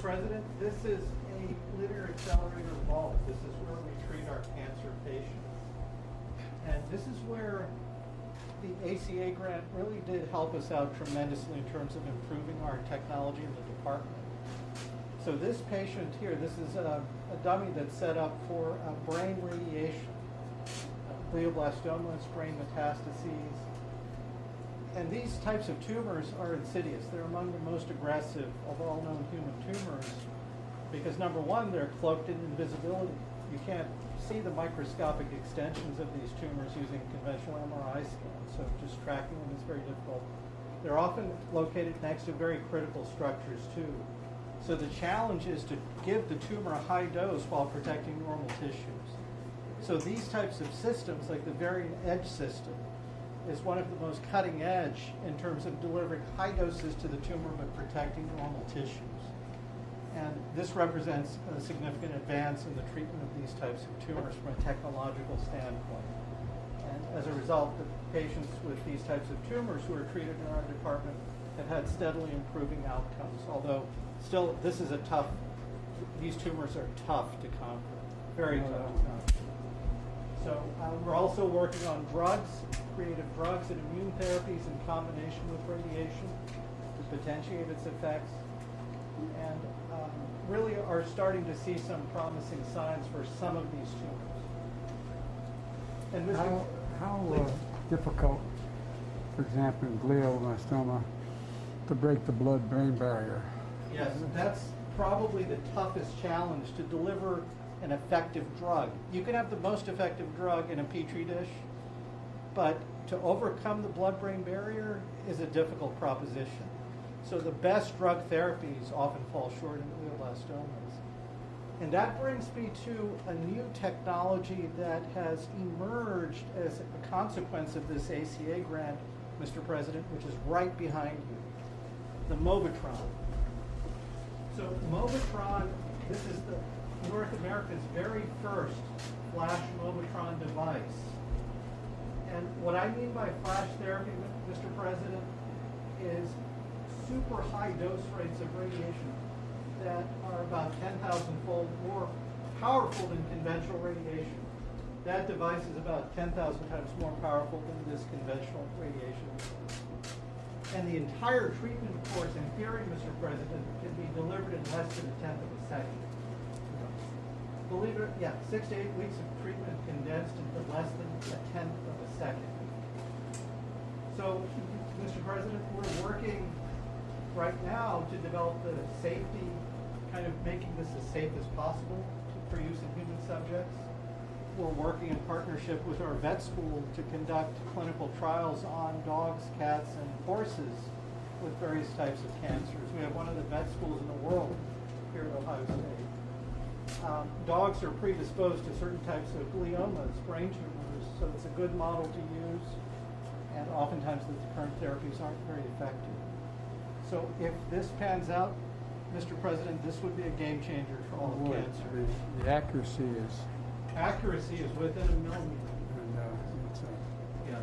President, this is a linear accelerator vault. This is where we treat our cancer patients. And this is where the ACA grant really did help us out tremendously in terms of improving our technology in the department. So this patient here, this is a dummy that's set up for brain radiation, glioblastomas, brain metastases. And these types of tumors are insidious. They're among the most aggressive of all known human tumors because, number one, they're cloaked in invisibility. You can't see the microscopic extensions of these tumors using conventional MRI scans, so just tracking them is very difficult. They're often located next to very critical structures, too. So the challenge is to give the tumor a high dose while protecting normal tissues. So these types of systems, like the Variant Edge system, is one of the most cutting edge in terms of delivering high doses to the tumor but protecting normal tissues. And this represents a significant advance in the treatment of these types of tumors from a technological standpoint. And as a result, the patients with these types of tumors who are treated in our department have had steadily improving outcomes, although still these tumors are tough to conquer, very tough to conquer. So we're also working on drugs, creative drugs and immune therapies in combination with radiation to potentiate its effects, and really are starting to see some promising signs for some of these tumors. And how difficult, for example, in glioblastoma, to break the blood-brain barrier? Yes, that's probably the toughest challenge, to deliver an effective drug. You can have the most effective drug in a petri dish, but to overcome the blood-brain barrier is a difficult proposition. So the best drug therapies often fall short in glioblastomas. And that brings me to a new technology that has emerged as a consequence of this ACA grant, Mr. President, which is right behind you, the Mobetron. So Mobetron, this is North America's very first flash Mobetron device. And what I mean by flash therapy, Mr. President, is super high dose rates of radiation that are about 10,000-fold more powerful than conventional radiation. That device is about 10,000 times more powerful than this conventional radiation. And the entire treatment course, in theory, Mr. President, can be delivered in less than a tenth of a second. Believe it or not, 6 to 8 weeks of treatment condensed into less than a tenth of a second. So, Mr. President, we're working right now to develop the safety, kind of making this as safe as possible for use in human subjects. We're working in partnership with our vet school to conduct clinical trials on dogs, cats, and horses with various types of cancers. We have one of the vet schools in the world here at Ohio State. Dogs are predisposed to certain types of gliomas, brain tumors, so it's a good model to use, and oftentimes the current therapies aren't very effective. So if this pans out, Mr. President, this would be a game changer for all of cancer. The accuracy is... Accuracy is within a millimeter. And, Yeah.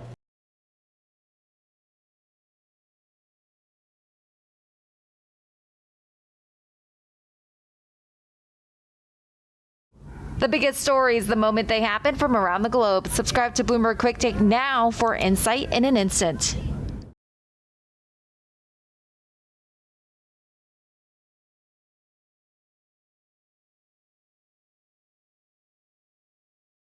The biggest stories the moment they happen from around the globe. Subscribe to Bloomberg Quick Take now for insight in an instant.